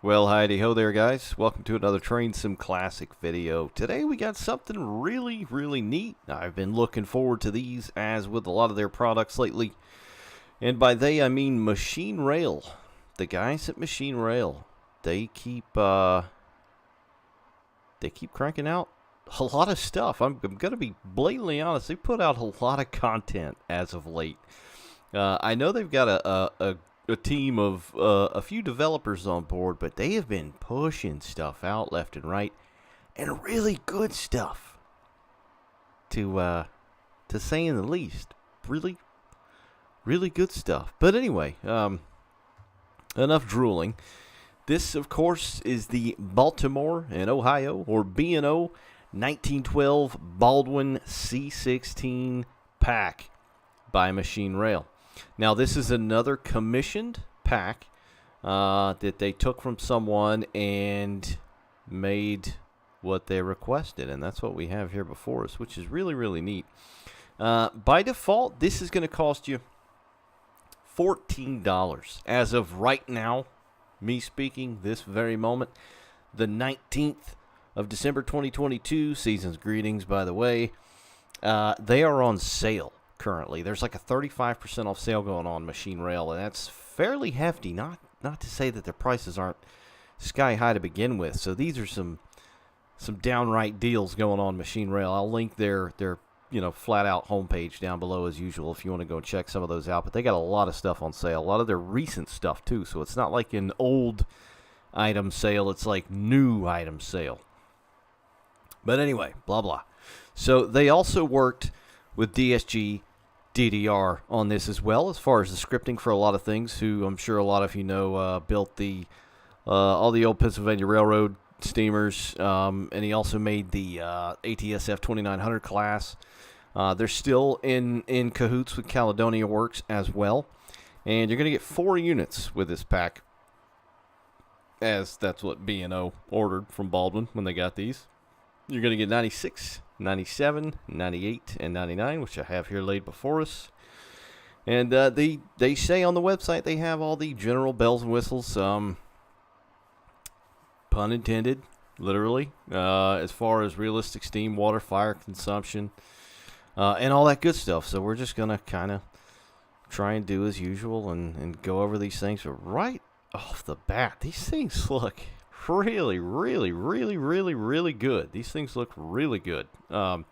Well, howdy-ho there, guys. Welcome to another Train Sim Classic video. Today we got something really neat. I've been looking forward to these, as with a lot of their products lately. And by they, I mean Machine Rail. The guys at Machine Rail, they keep cranking out a lot of stuff. I'm going to be blatantly honest. They put out a lot of content as of late. I know they've got a team of a few developers on board, but they have been pushing stuff out left and right, and really good stuff, to say the least. Really good stuff. But anyway, enough drooling. This, of course, is the Baltimore and Ohio, or B&O 1912 Baldwin C-16 pack by Machine Rail. Now, this is another commissioned pack that they took from someone and made what they requested, and that's what we have here before us, which is really neat. By default, this is going to cost you $14 as of right now, me speaking this very moment, the 19th of December 2022. Season's greetings, by the way. They are on sale. Currently, there's like a 35% off sale going on Machine Rail, and that's fairly hefty. Not to say that their prices aren't sky high to begin with. So these are some downright deals going on Machine Rail. I'll link their flat out homepage down below as usual if you want to go and check some of those out. But they got a lot of stuff on sale, a lot of their recent stuff too. So it's not like an old item sale; it's like new item sale. But anyway, blah blah. So they also worked with DSG DDR on this as well, as far as the scripting for a lot of things, who I'm sure a lot of you know built all the old Pennsylvania Railroad steamers, and he also made the ATSF 2900 class. They're still in cahoots with Caledonia Works as well, and you're going to get 4 units with this pack, as that's what B&O ordered from Baldwin when they got these. You're going to get 96, 97, 98, and 99, which I have here laid before us. And they say on the website they have all the general bells and whistles, pun intended, literally, as far as realistic steam, water, fire consumption, and all that good stuff. So we're just going to kind of try and do as usual and go over these things. But right off the bat, these things look really good. These things look really good. And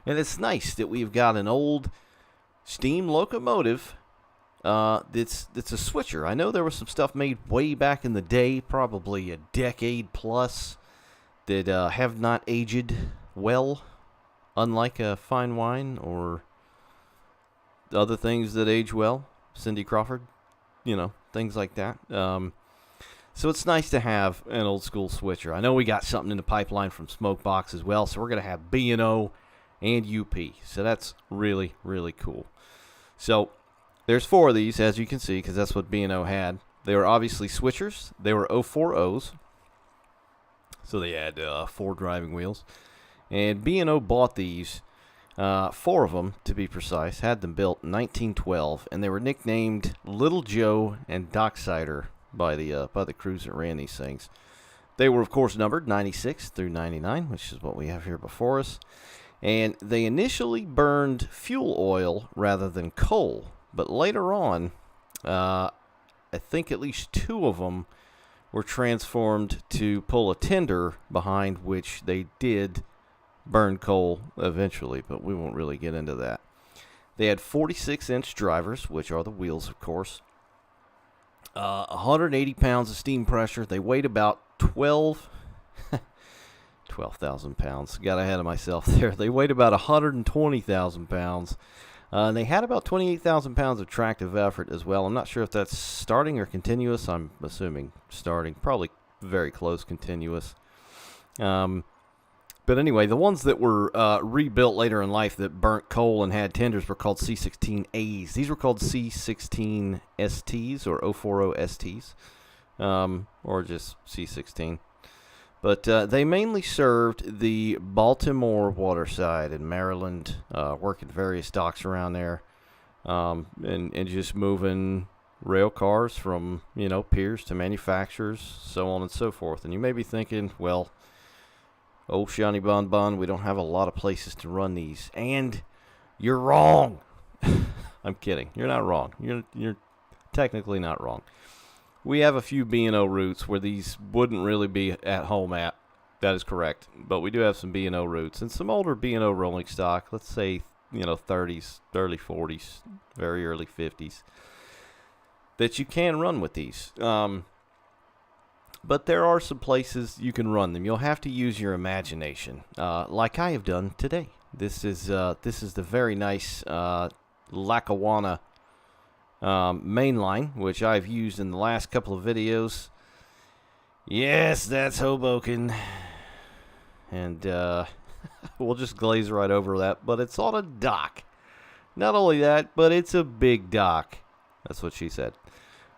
it's nice that we've got an old steam locomotive that's a switcher. I know there was some stuff made way back in the day, probably a decade plus, that have not aged well, unlike a fine wine or other things that age well. Cindy Crawford, things like that. So it's nice to have an old school switcher. I know we got something in the pipeline from Smokebox as well, so we're going to have B&O and UP. So that's really cool. So there's 4 of these, as you can see, because that's what B&O had. They were obviously switchers. They were 040s, so they had 4 driving wheels. And B&O bought these, 4 of them to be precise, had them built in 1912, and they were nicknamed Little Joe and Docksider by the crews that ran these things. They were, of course, numbered 96 through 99, which is what we have here before us. And they initially burned fuel oil rather than coal. But later on, I think at least 2 of them were transformed to pull a tender, behind which they did burn coal eventually. But we won't really get into that. They had 46-inch drivers, which are the wheels, of course. 180 pounds of steam pressure. They weighed about 12,000 pounds. Got ahead of myself there. They weighed about 120,000 pounds. And they had about 28,000 pounds of tractive effort as well. I'm not sure if that's starting or continuous. I'm assuming starting. Probably very close continuous. But anyway, the ones that were rebuilt later in life that burnt coal and had tenders were called C-16As. These were called C-16 STs or 040 STs, or just C-16. But they mainly served the Baltimore waterside in Maryland, working various docks around there, and just moving rail cars from, piers to manufacturers, so on and so forth. And you may be thinking, well, oh, Shiny Bon Bon, we don't have a lot of places to run these. And you're wrong. I'm kidding. You're not wrong. You're technically not wrong. We have a few B&O routes where these wouldn't really be at home at. That is correct. But we do have some B&O routes and some older B&O rolling stock. Let's say, 30s, early 40s, very early 50s. That you can run with these. But there are some places you can run them. You'll have to use your imagination, like I have done today. This is the very nice Lackawanna main line, which I've used in the last couple of videos. Yes, that's Hoboken. And we'll just glaze right over that. But it's on a dock. Not only that, but it's a big dock. That's what she said.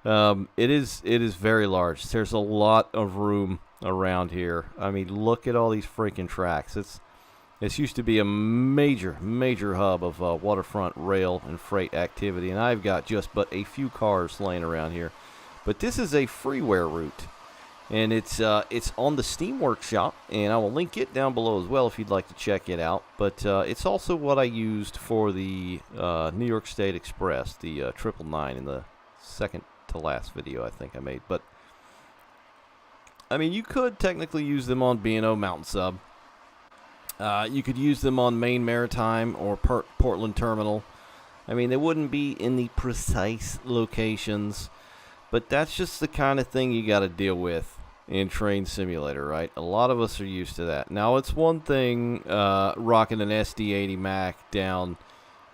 It is very large. There's a lot of room around here. I mean, look at all these freaking tracks. It's used to be a major hub of waterfront rail and freight activity, and I've got just but a few cars laying around here. But this is a freeware route, and it's on the Steam Workshop, and I will link it down below as well if you'd like to check it out. But it's also what I used for the New York State Express, the 999 in the second to last video I think I made. But I mean, you could technically use them on B&O Mountain Sub. You could use them on Maine Maritime or Portland Terminal. I mean, they wouldn't be in the precise locations, but that's just the kind of thing you got to deal with in Train Simulator, right? A lot of us are used to that. Now, it's one thing rocking an SD80 Mac down,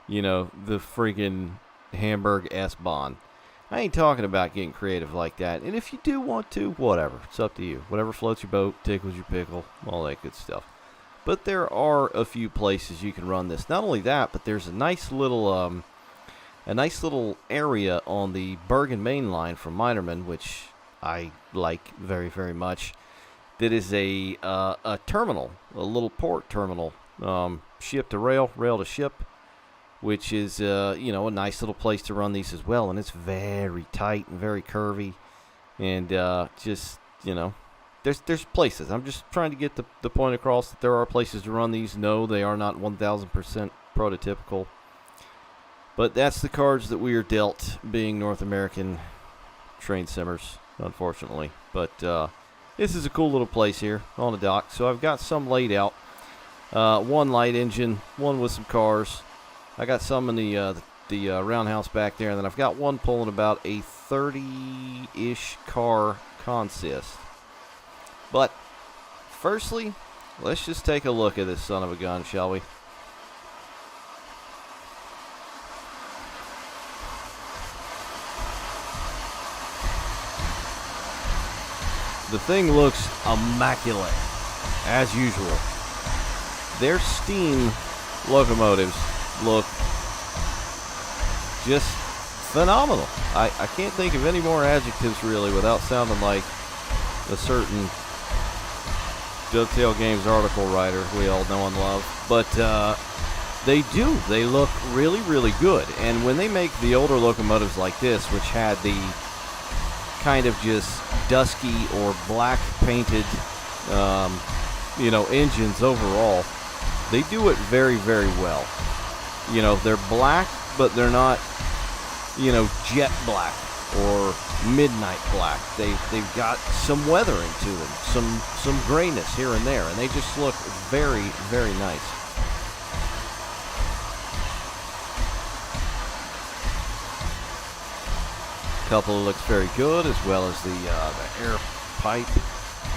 the freaking Hamburg S-Bahn. I ain't talking about getting creative like that. And if you do want to, whatever. It's up to you. Whatever floats your boat, tickles your pickle, all that good stuff. But there are a few places you can run this. Not only that, but there's a nice little area on the Bergen Main line from Minerman, which I like very, very much. That is a terminal, a little port terminal, ship to rail, rail to ship, which is a nice little place to run these as well. And it's very tight and very curvy, and There's places. I'm just trying to get the point across that there are places to run these. No, they are not 1,000% prototypical. But that's the cards that we are dealt, being North American train simmers, unfortunately. But this is a cool little place here on the dock. So I've got some laid out. One light engine, one with some cars. I got some in the roundhouse back there. And then I've got one pulling about a 30-ish car consist. But, firstly, let's just take a look at this son of a gun, shall we? The thing looks immaculate, as usual. Their steam locomotives look just phenomenal. I can't think of any more adjectives, really, without sounding like a certain Dovetail Games article writer we all know and love. But they do. They look really, really good. And when they make the older locomotives like this, which had the kind of just dusky or black painted, engines overall, they do it very, very well. They're black, but they're not, jet black or midnight black. They've got some weathering to them, some grayness here and there, and they just look very, very nice. Couple looks very good, as well as the air pipe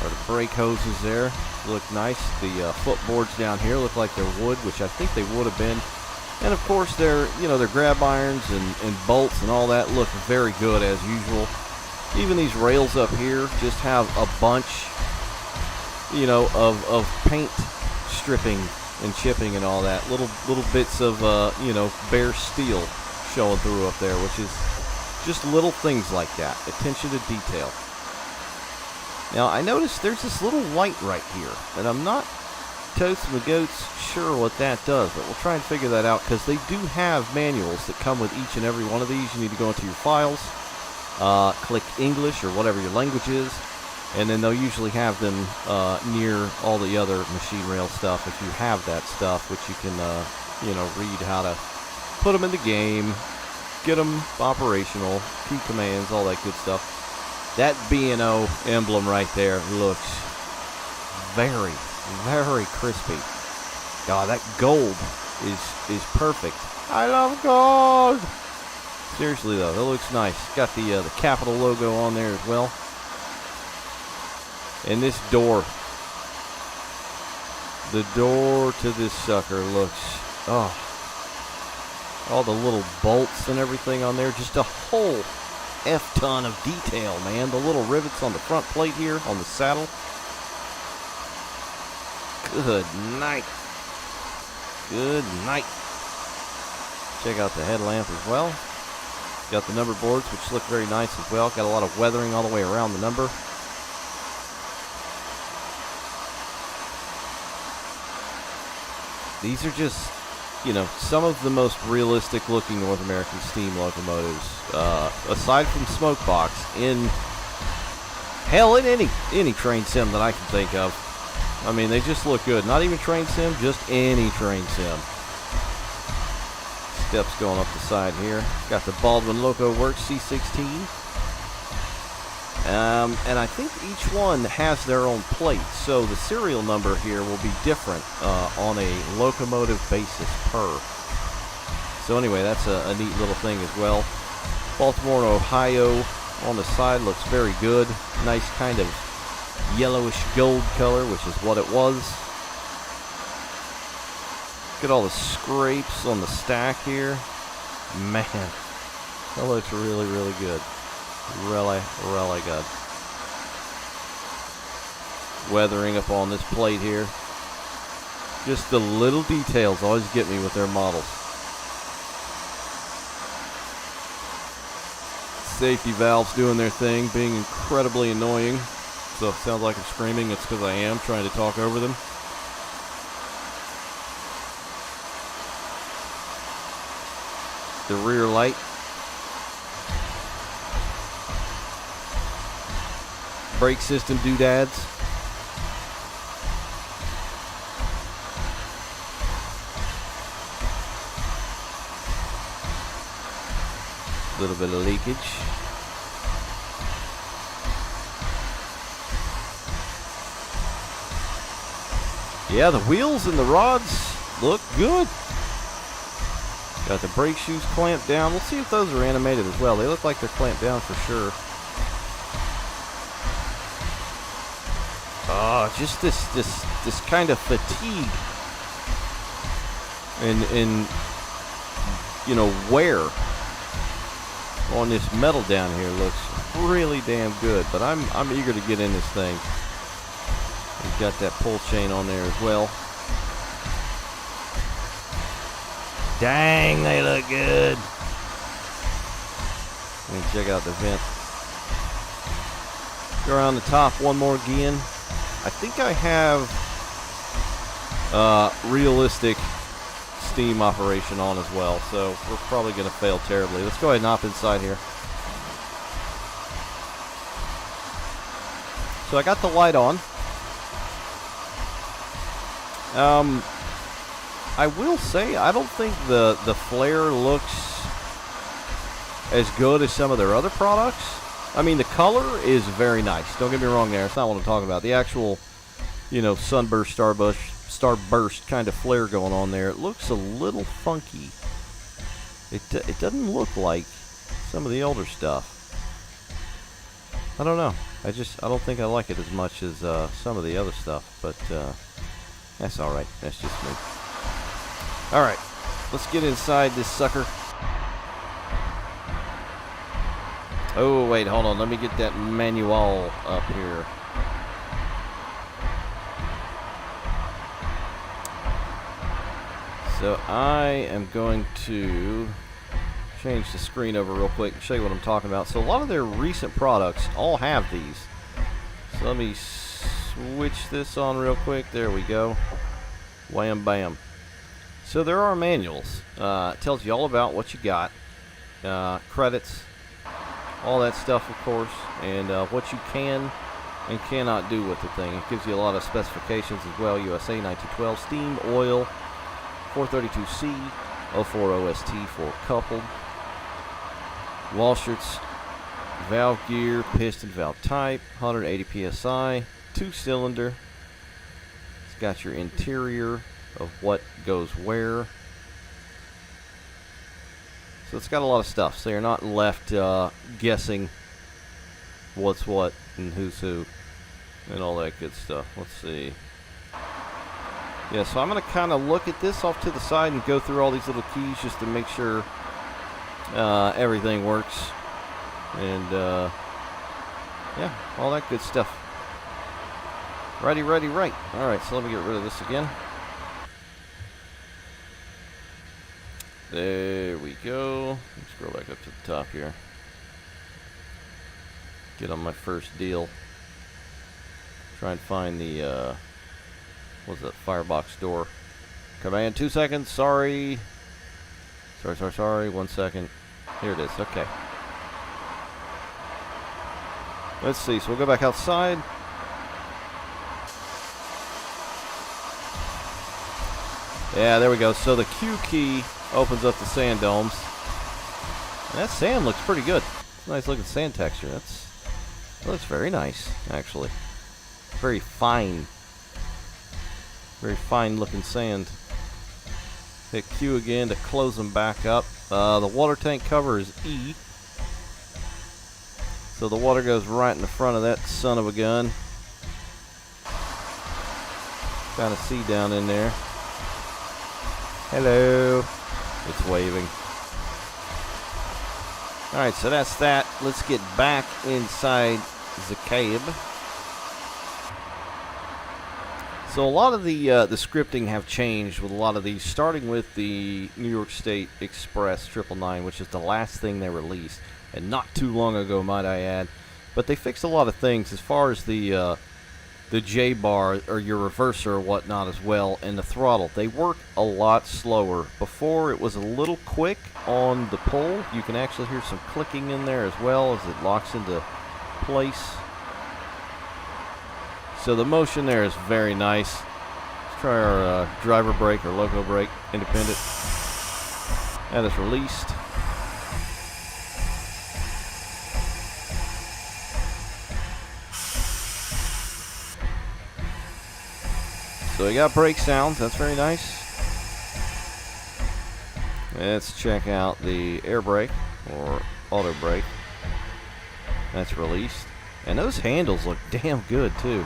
or the brake hoses there look nice. The footboards down here look like they're wood, which I think they would have been. And of course, their grab irons and bolts and all that look very good as usual. Even these rails up here just have a bunch, of paint stripping and chipping and all that. Little bits of, bare steel showing through up there, which is just little things like that. Attention to detail. Now, I noticed there's this little light right here, and I'm not totes and the goats sure what that does, but we'll try and figure that out, because they do have manuals that come with each and every one of these. You need to go into your files, click English or whatever your language is, and then they'll usually have them near all the other machine rail stuff if you have that stuff, which you can read how to put them in the game, get them operational, key commands, all that good stuff. That B&O emblem right there looks very, very crispy. God, that gold is perfect. I love gold. Seriously though, that looks nice. Got the Capital logo on there as well. And this door, the door to this sucker looks, all the little bolts and everything on there, just a whole F-ton of detail, man. The little rivets on the front plate here, on the saddle. Good night. Good night. Check out the headlamp as well. Got the number boards, which look very nice as well. Got a lot of weathering all the way around the number. These are just, some of the most realistic looking North American steam locomotives, aside from Smokebox, in any train sim that I can think of. I mean, they just look good. Not even train sim, just any train sim. Steps going up the side here. Got the Baldwin Loco Works C-16. And I think each one has their own plate, so the serial number here will be different on a locomotive basis per. So anyway, that's a neat little thing as well. Baltimore Ohio on the side looks very good. Nice kind of yellowish gold color, which is what it was. Look at all the scrapes on the stack here. Man, that looks really, really good. Really, really good. Weathering up on this plate here. Just the little details always get me with their models. Safety valves doing their thing, being incredibly annoying. So if it sounds like I'm screaming, it's because I am trying to talk over them. The rear light. Brake system doodads. A little bit of leakage. Yeah, the wheels and the rods look good. Got the brake shoes clamped down. We'll see if those are animated as well. They look like they're clamped down for sure. Just this kind of fatigue and wear on this metal down here looks really damn good. But I'm eager to get in this thing. We've got that pull chain on there as well. Dang, they look good. Let me check out the vent. Go around the top one more again. I think I have realistic steam operation on as well, so we're probably going to fail terribly. Let's go ahead and hop inside here. So I got the light on. I will say I don't think the flare looks as good as some of their other products. I mean, the color is very nice. Don't get me wrong there. It's not what I'm talking about. The actual, sunburst, starburst kind of flare going on there. It looks a little funky. It doesn't look like some of the older stuff. I don't know. I don't think I like it as much as some of the other stuff. But that's all right. That's just me. All right. Let's get inside this sucker. Oh, wait, hold on. Let me get that manual up here. So I am going to change the screen over real quick and show you what I'm talking about. So a lot of their recent products all have these. So let me switch this on real quick. There we go. Wham, bam. So there are manuals. It tells you all about what you got. Credits. all that stuff, of course, and what you can and cannot do with the thing. It gives you a lot of specifications as well. USA 1912 steam, oil, 432C, 04 OST for coupled, washers, valve gear, piston valve type, 180 psi, 2-cylinder. It's got your interior of what goes where. So it's got a lot of stuff, so you're not left guessing what's what and who's who and all that good stuff. Let's see. Yeah, so I'm going to kind of look at this off to the side and go through all these little keys just to make sure everything works. And, yeah, all that good stuff. Righty, righty, right. All right, so let me get rid of this again. There we go. Let's scroll back up to the top here. Get on my first deal. Try and find the, what's that, firebox door. Command, 2 seconds, sorry. Sorry, 1 second. Here it is, okay. Let's see, so we'll go back outside. Yeah, there we go. So the Q key opens up the sand domes. And that sand looks pretty good. Nice looking sand texture. That looks very nice, actually. Very fine. Very fine looking sand. Hit Q again to close them back up. The water tank cover is E. So the water goes right in the front of that son of a gun. Kind of see down in there. Hello. It's waving. Alright, so that's that. Let's get back inside the cab. So a lot of the scripting have changed with a lot of these, starting with the New York State Express 999, which is the last thing they released, and not too long ago, might I add. But they fixed a lot of things as far as the J-bar, or your reverser or whatnot as well, and the throttle. They work a lot slower. Before, it was a little quick on the pull. You can actually hear some clicking in there as well as it locks into place. So the motion there is very nice. Let's try our driver brake or loco brake, independent. That is released. So we got brake sounds, that's very nice. Let's check out the air brake or auto brake. That's released. And those handles look damn good too.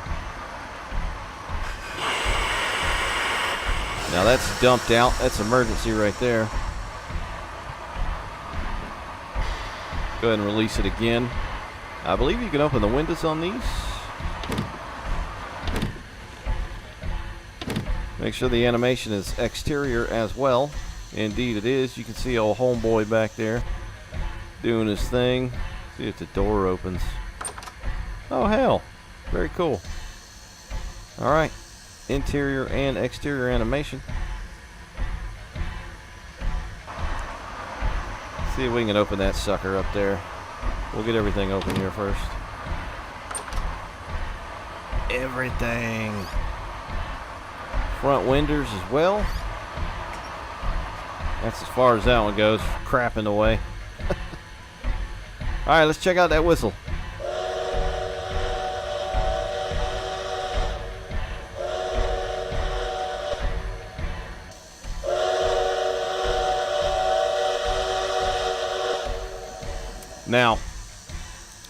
Now that's dumped out. That's emergency right there. Go ahead and release it again. I believe you can open the windows on these. Make sure the animation is exterior as well. Indeed it is. You can see old homeboy back there doing his thing. See if the door opens. Oh hell, very cool. Alright, interior and exterior animation. See if we can open that sucker up there. We'll get everything open here first. Everything. Front windows as well. That's as far as that one goes. Crap in the way. Alright, let's check out that whistle. Now,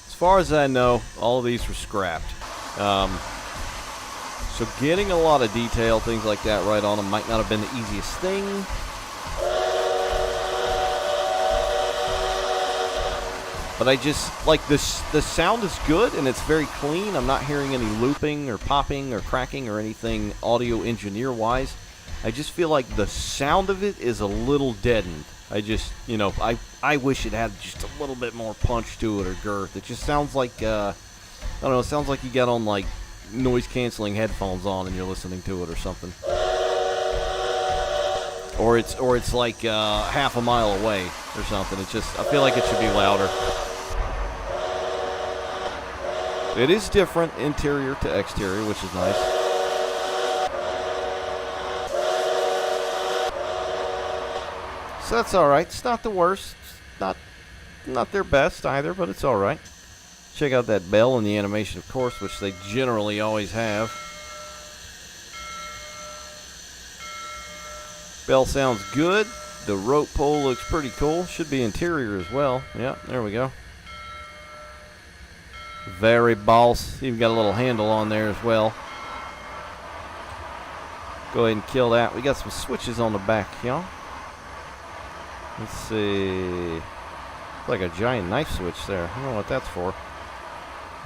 as far as I know, all of these were scrapped. So getting a lot of detail, things like that right on them might not have been the easiest thing. But I just, like, the sound is good and it's very clean. I'm not hearing any looping or popping or cracking or anything audio engineer-wise. I just feel like the sound of it is a little deadened. I just, you know, I wish it had just a little bit more punch to it or girth. It just sounds like, I don't know, it sounds like you got on, like, noise-canceling headphones on and you're listening to it or something. Or it's like half a mile away or something. It's just, I feel like it should be louder. It is different interior to exterior, which is nice. So that's all right. It's not the worst. It's not their best either, but it's all right. Check out that bell and the animation, of course, which they generally always have. Bell sounds good. The rope pole looks pretty cool. Should be interior as well. Yeah, there we go. Very boss. Even got a little handle on there as well. Go ahead and kill that. We got some switches on the back, y'all. Let's see. Like a giant knife switch there. I don't know what that's for.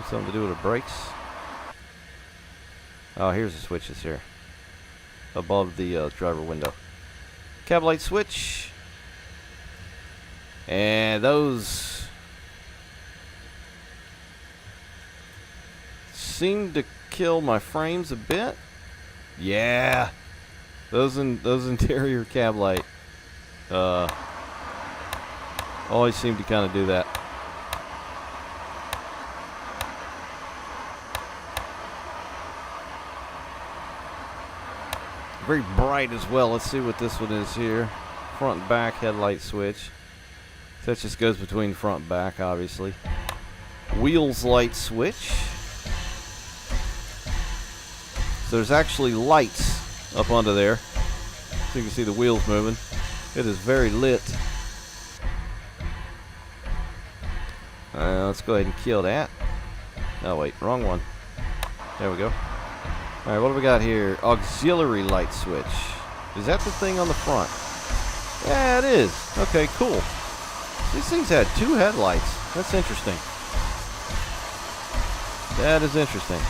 Something to do with the brakes. Oh, here's the switches here. Above the driver window. Cab light switch. And those seem to kill my frames a bit. Yeah. Those interior cab light always seem to kind of do that. Very bright as well. Let's see what this one is here. Front and back headlight switch. That just goes between front and back, obviously. Wheels light switch. So there's actually lights up under there. So you can see the wheels moving. It is very lit. Let's go ahead and kill that. Oh wait, wrong one. There we go. Alright, what do we got here? Auxiliary light switch. Is that the thing on the front? Yeah, it is. Okay, cool. These things had two headlights. That's interesting. That is interesting.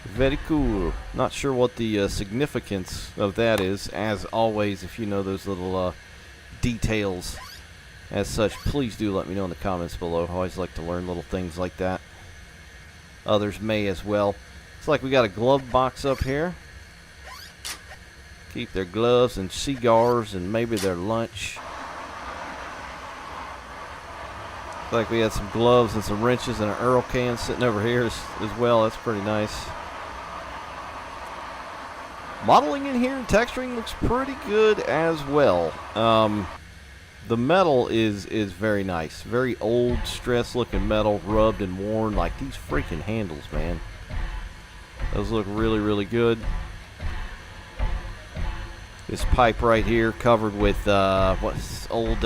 Very cool. Not sure what the significance of that is. As always, if you know those little details as such, please do let me know in the comments below. I always like to learn little things like that. Others may as well. Looks like we got a glove box up here. Keep their gloves and cigars and maybe their lunch. Looks like we had some gloves and some wrenches and an Earl can sitting over here as well. That's pretty nice. Modeling in here and texturing looks pretty good as well. The metal is very nice. Very old, stress-looking metal, rubbed and worn. Like these freaking handles, man. Those look really, really good. This pipe right here covered with what's old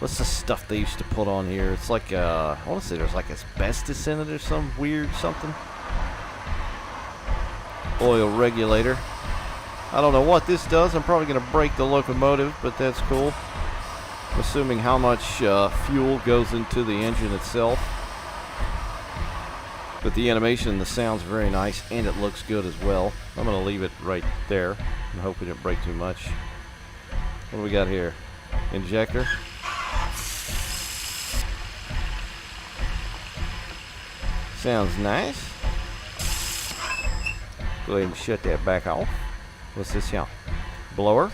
what's the stuff they used to put on here? It's like I want to say there's like asbestos in it or some weird something. Oil regulator. I don't know what this does. I'm probably going to break the locomotive, but that's cool. I'm assuming how much fuel goes into the engine itself. But the animation and the sound's very nice, and it looks good as well. I'm going to leave it right there and hope we didn't break too much. What do we got here? Injector. Sounds nice. Go ahead and shut that back off. What's this here? Blower.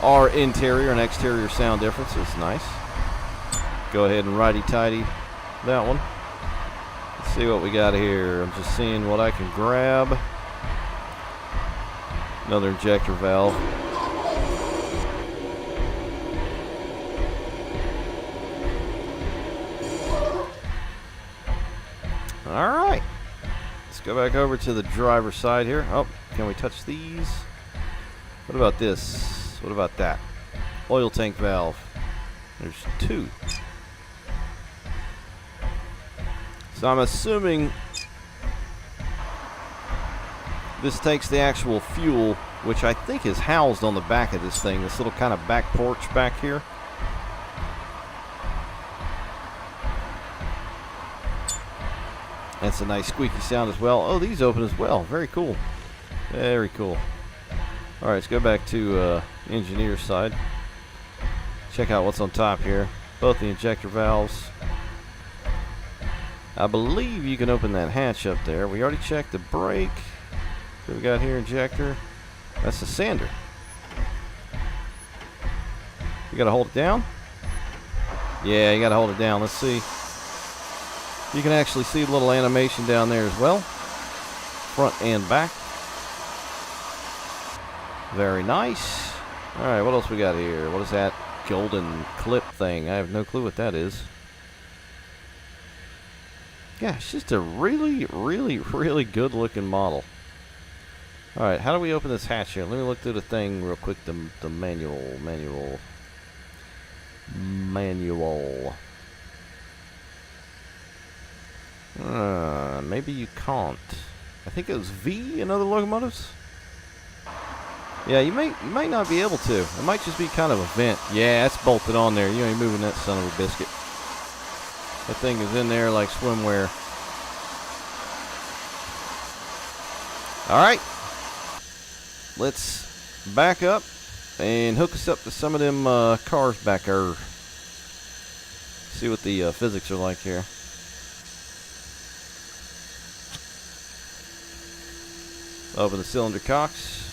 Our interior and exterior sound differences. Nice. Go ahead and righty-tighty that one. Let's see what we got here. I'm just seeing what I can grab. Another injector valve. Alright. Let's go back over to the driver's side here. Oh, can we touch these? What about this? What about that? Oil tank valve. There's two. So I'm assuming this takes the actual fuel, which I think is housed on the back of this thing. This little kind of back porch back here. That's a nice squeaky sound as well. Oh, these open as well. Very cool. Very cool. All right, let's go back to engineer's side. Check out what's on top here. Both the injector valves. I believe you can open that hatch up there. We already checked the brake. What we got here? Injector. That's a sander. You gotta hold it down? Yeah, you gotta hold it down. Let's see. You can actually see a little animation down there as well. Front and back. Very nice. Alright, what else we got here? What is that golden clip thing? I have no clue what that is. Yeah, it's just a really, really, really good looking model. Alright, how do we open this hatch here? Let me look through the thing real quick. The manual. Maybe you can't. I think it was V in other locomotives. Yeah, you might not be able to. It might just be kind of a vent. Yeah, it's bolted on there. You ain't moving that son of a biscuit. That thing is in there like swimwear. Alright. Let's back up and hook us up to some of them cars back there. See what the physics are like here. Open the cylinder cocks.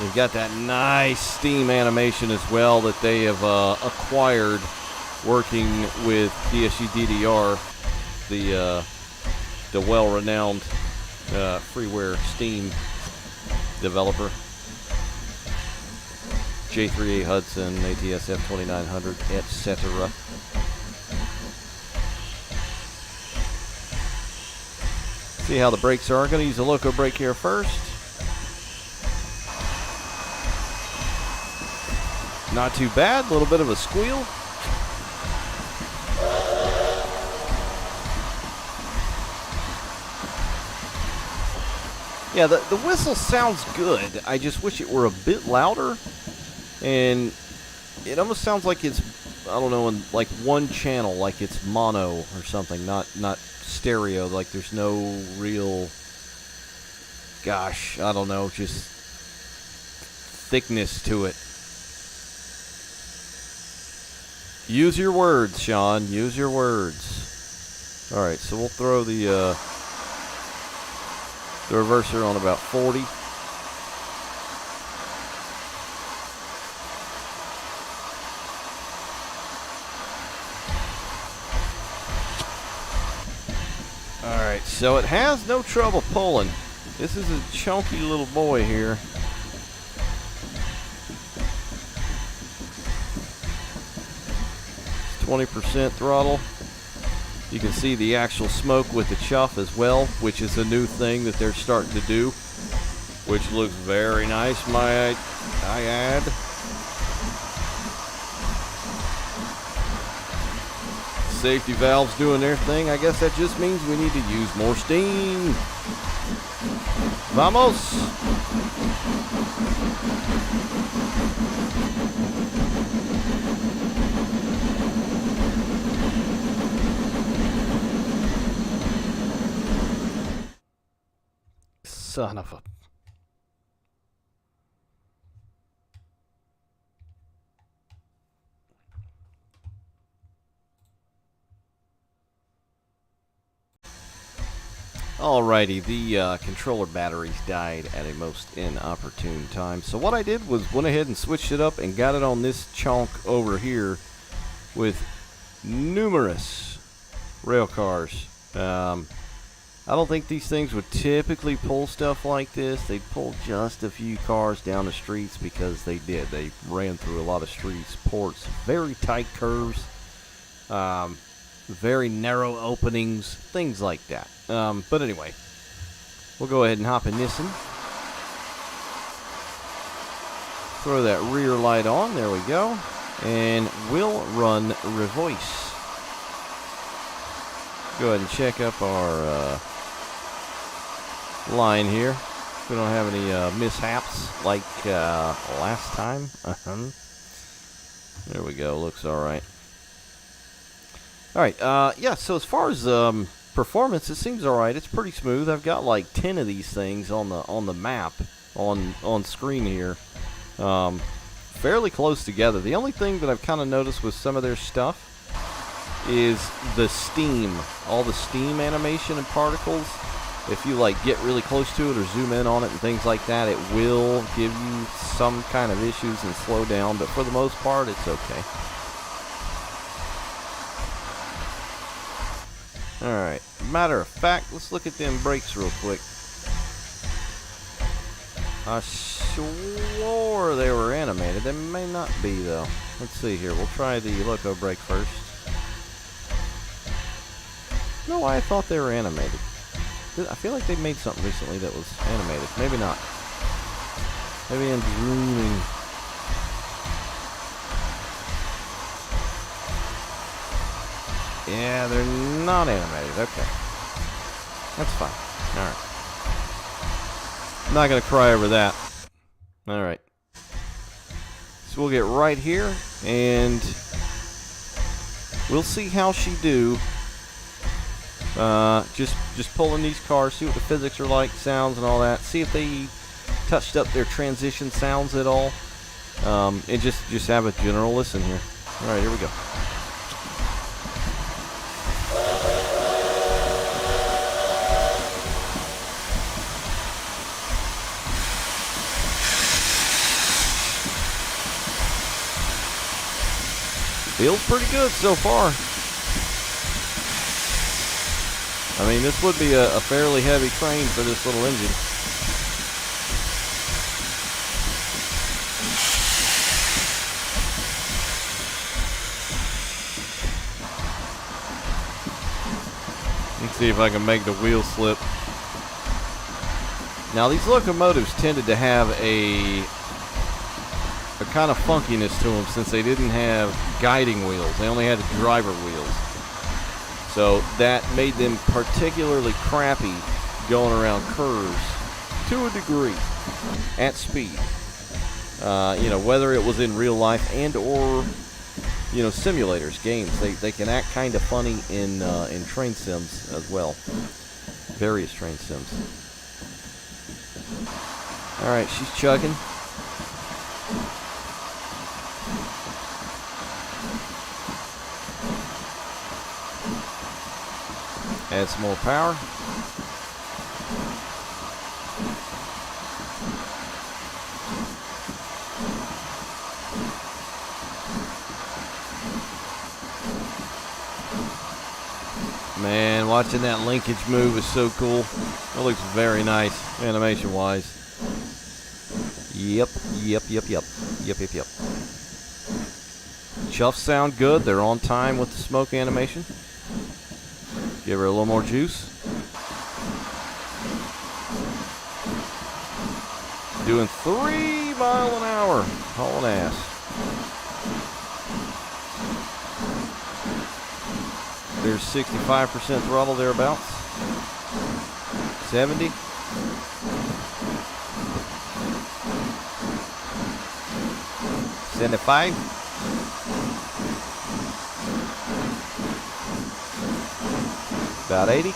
They've got that nice steam animation as well that they have acquired working with DSU DDR, the well-renowned freeware steam developer. J3A Hudson, ATSF 2900, etc. See how the brakes are. I'm going to use the loco brake here first. Not too bad, a little bit of a squeal. Yeah, the whistle sounds good. I just wish it were a bit louder. And it almost sounds like it's, I don't know, in like one channel, like it's mono or something, not stereo. Like there's no real, gosh, I don't know, just thickness to it. Use your words, Sean. Use your words. All right, so we'll throw the reverser on about 40. All right, so it has no trouble pulling. This is a chunky little boy here. 20% throttle. You can see the actual smoke with the chuff as well, which is a new thing that they're starting to do, which looks very nice, might I add. Safety valves doing their thing. I guess that just means we need to use more steam. Vamos! Son of a... Alrighty, the controller batteries died at a most inopportune time. So what I did was went ahead and switched it up and got it on this chunk over here with numerous rail cars. I don't think these things would typically pull stuff like this. They pulled just a few cars down the streets because they did. They ran through a lot of streets, ports, very tight curves, very narrow openings, things like that. But anyway, we'll go ahead and hop in this one. Throw that rear light on. There we go. And we'll run revoice. Go ahead and check up our line here. We don't have any mishaps like last time. There we go. Looks all right. All right. Yeah. So as far as performance, it seems all right. It's pretty smooth. I've got like 10 of these things on the map, on screen here. Fairly close together. The only thing that I've kind of noticed with some of their stuff is the steam, all the steam animation and particles. If you like get really close to it or zoom in on it and things like that, it will give you some kind of issues and slow down, but for the most part it's okay. Alright, matter of fact, let's look at them brakes real quick. I swore they were animated. They may not be though. Let's see here, we'll try the Loco brake first. No, I thought they were animated. I feel like they made something recently that was animated. Maybe not. Maybe I'm dreaming. Yeah, they're not animated. Okay. That's fine. Alright. I'm not going to cry over that. Alright. So we'll get right here, and we'll see how she do. Just pulling these cars, see what the physics are like, sounds and all that. See if they touched up their transition sounds at all. And just have a general listen here. Alright, here we go. Feels pretty good so far. I mean, this would be a fairly heavy train for this little engine. Let's see if I can make the wheel slip. Now, these locomotives tended to have a kind of funkiness to them since they didn't have guiding wheels. They only had driver wheels. So that made them particularly crappy going around curves to a degree at speed. You know, whether it was in real life and or, you know, simulators, games. They can act kind of funny in train sims as well. Various train sims. Alright, she's chugging. Add some more power. Man, watching that linkage move is so cool. It looks very nice, animation-wise. Yep. Chuffs sound good. They're on time with the smoke animation. Give her a little more juice. Doing 3 miles an hour. Hauling ass. There's 65% throttle thereabouts. 70. $75. About 80.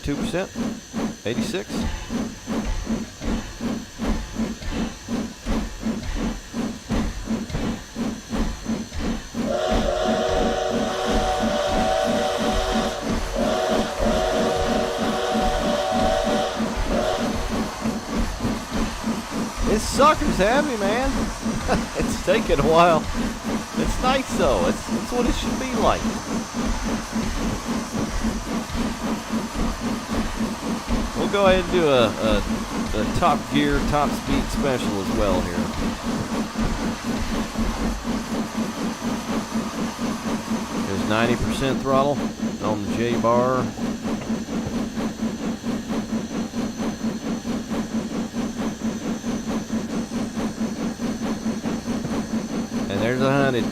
%, 86. This sucker's heavy, man. It's taking a while. It's nice though. It's what it should be like. We'll go ahead and do a top gear, top speed special as well here. There's 90% throttle on the J bar. And there's 100.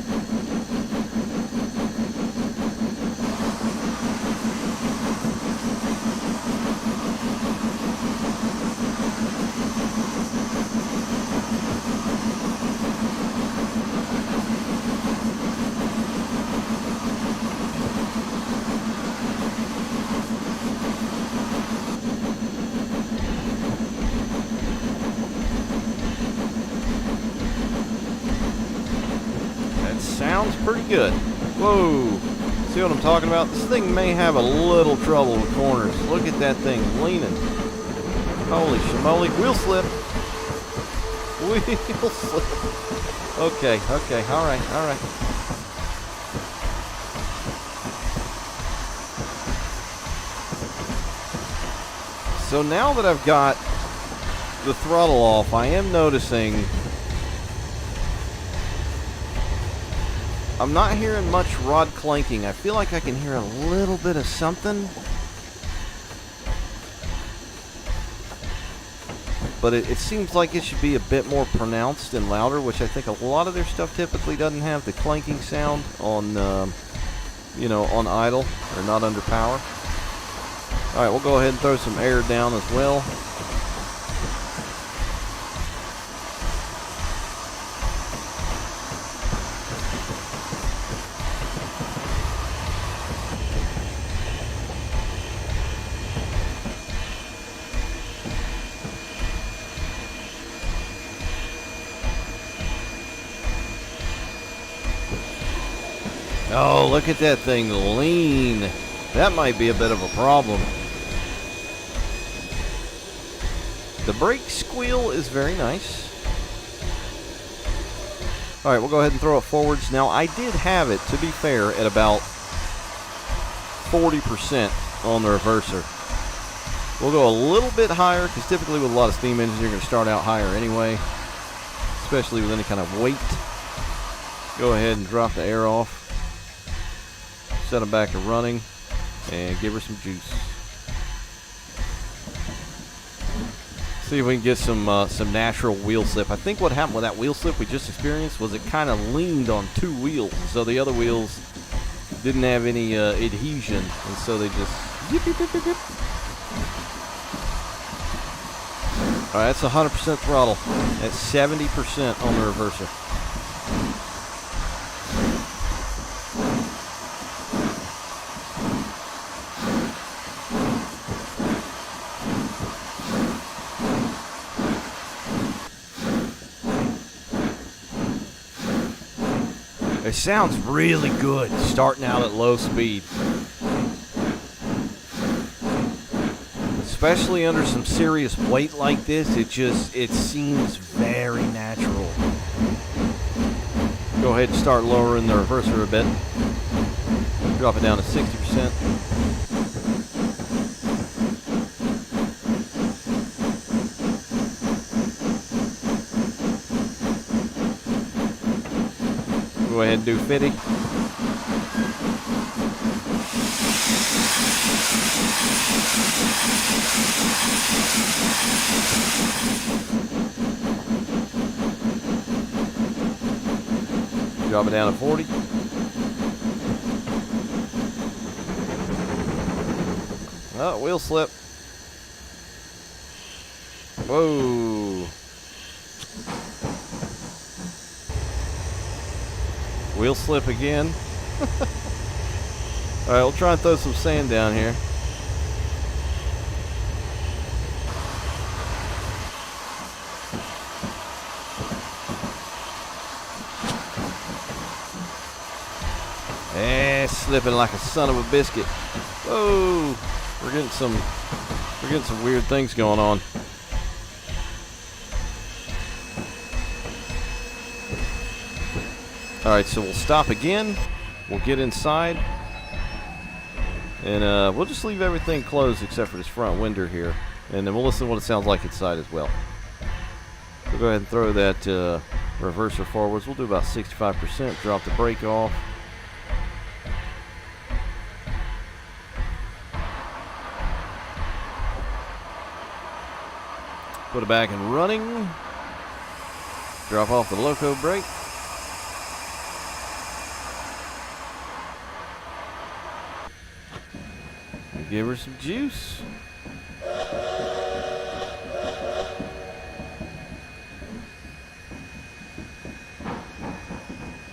sounds pretty good. Whoa. See what I'm talking about? This thing may have a little trouble with corners. Look at that thing leaning. Holy shamoly. Wheel slip. Wheel slip. Okay. All right. So now that I've got the throttle off, I am noticing I'm not hearing much rod clanking. I feel like I can hear a little bit of something. But it seems like it should be a bit more pronounced and louder, which I think a lot of their stuff typically doesn't have the clanking sound on, on idle or not under power. All right, we'll go ahead and throw some air down as well. Oh, look at that thing lean. That might be a bit of a problem. The brake squeal is very nice. All right, we'll go ahead and throw it forwards. Now, I did have it, to be fair, at about 40% on the reverser. We'll go a little bit higher, because typically with a lot of steam engines, you're going to start out higher anyway, especially with any kind of weight. Go ahead and drop the air off. Set them back to running, and give her some juice. See if we can get some natural wheel slip. I think what happened with that wheel slip we just experienced was it kind of leaned on two wheels, so the other wheels didn't have any adhesion, and so they just yip, yip, yip, yip, yip. All right, that's 100% throttle. That's 70% on the reverser. It sounds really good starting out at low speed. Especially under some serious weight like this, it seems very natural. Go ahead and start lowering the reverser a bit. Drop it down to 60%. Go ahead and do 50. Drop it down to 40. Oh, wheel slip. Whoa. Wheel slip again. All right, we'll try and throw some sand down here. Slipping like a son of a biscuit. Whoa, we're getting some weird things going on. All right, so we'll stop again. We'll get inside, and we'll just leave everything closed except for this front window here, and then we'll listen to what it sounds like inside as well. We'll go ahead and throw that reverser forwards. We'll do about 65%. Drop the brake off. Put it back and running. Drop off the loco brake. And give her some juice.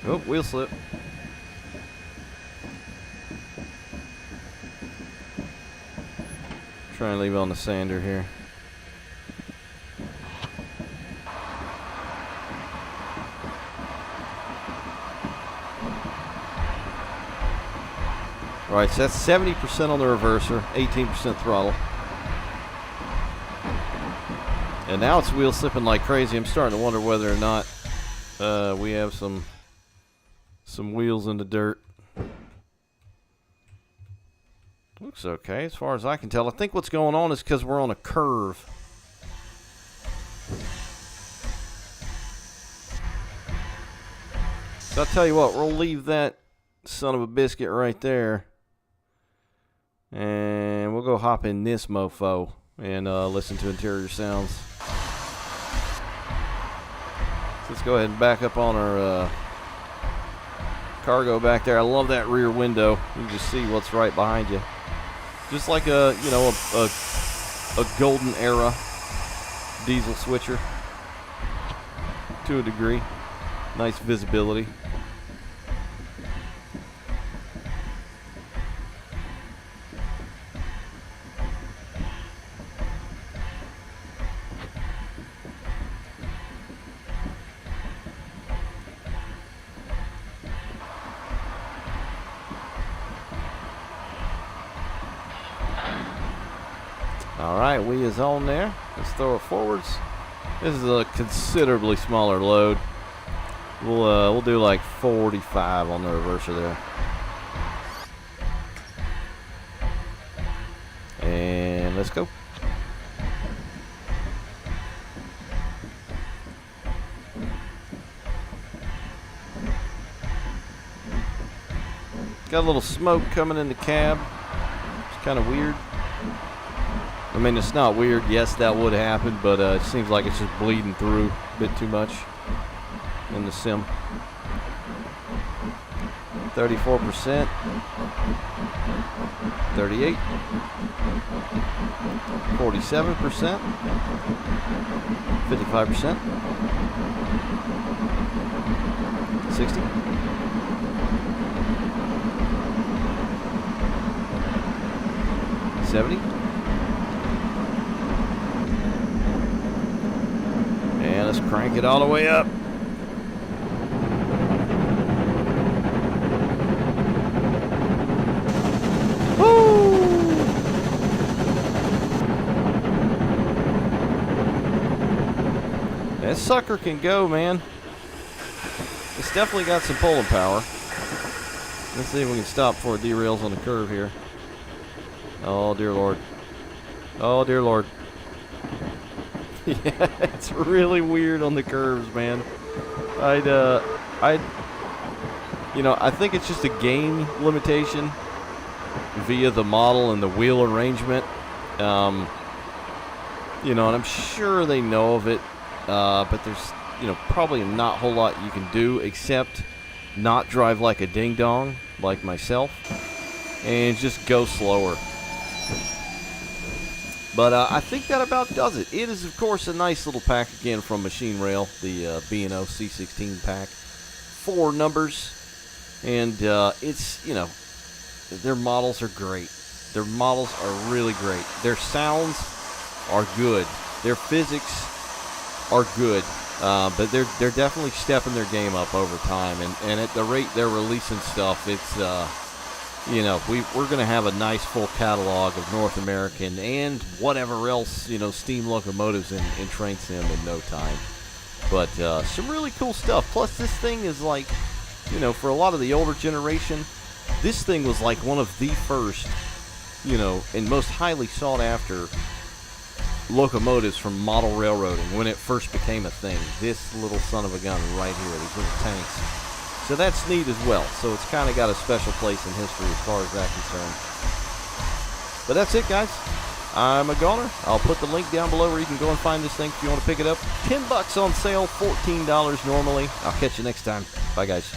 Oh, wheel slip. Try and leave it on the sander here. All right, so that's 70% on the reverser, 18% throttle. And now it's wheel slipping like crazy. I'm starting to wonder whether or not we have some wheels in the dirt. Looks okay as far as I can tell. I think what's going on is because we're on a curve. So I'll tell you what, we'll leave that son of a biscuit right there. And we'll go hop in this mofo and listen to interior sounds. So let's go ahead and back up on our cargo back there. I love that rear window. You can just see what's right behind you. Just like a golden era diesel switcher to a degree. Nice visibility. All right, we is on there. Let's throw it forwards. This is a considerably smaller load. We'll do like 45 on the reverser there. And let's go. Got a little smoke coming in the cab. It's kind of weird. I mean, it's not weird. Yes, that would happen, but it seems like it's just bleeding through a bit too much in the sim. 34%. 38. 47%. 55%. 60. 70. And let's crank it all the way up. Woo! That sucker can go, man. It's definitely got some pulling power. Let's see if we can stop before it derails on the curve here. Oh, dear Lord. Oh, dear Lord. Yeah, it's really weird on the curves, man. I think it's just a game limitation via the model and the wheel arrangement. And I'm sure they know of it, but there's, probably not a whole lot you can do except not drive like a ding-dong, like myself, and just go slower. But I think that about does it. It is, of course, a nice little pack, again, from Machine Rail, the B&O C-16 pack. 4 numbers. And it's, their models are great. Their models are really great. Their sounds are good. Their physics are good. But they're definitely stepping their game up over time. And at the rate they're releasing stuff, it's... we're going to have a nice full catalog of North American and whatever else, steam locomotives in train sim in no time. But some really cool stuff. Plus, this thing is like, for a lot of the older generation, this thing was like one of the first, and most highly sought after locomotives from model railroading when it first became a thing. This little son of a gun right here, these little tanks. So that's neat as well. So it's kind of got a special place in history as far as that's concerned. But that's it, guys. I'm a goner. I'll put the link down below where you can go and find this thing if you want to pick it up. $10 on sale, $14 normally. I'll catch you next time. Bye, guys.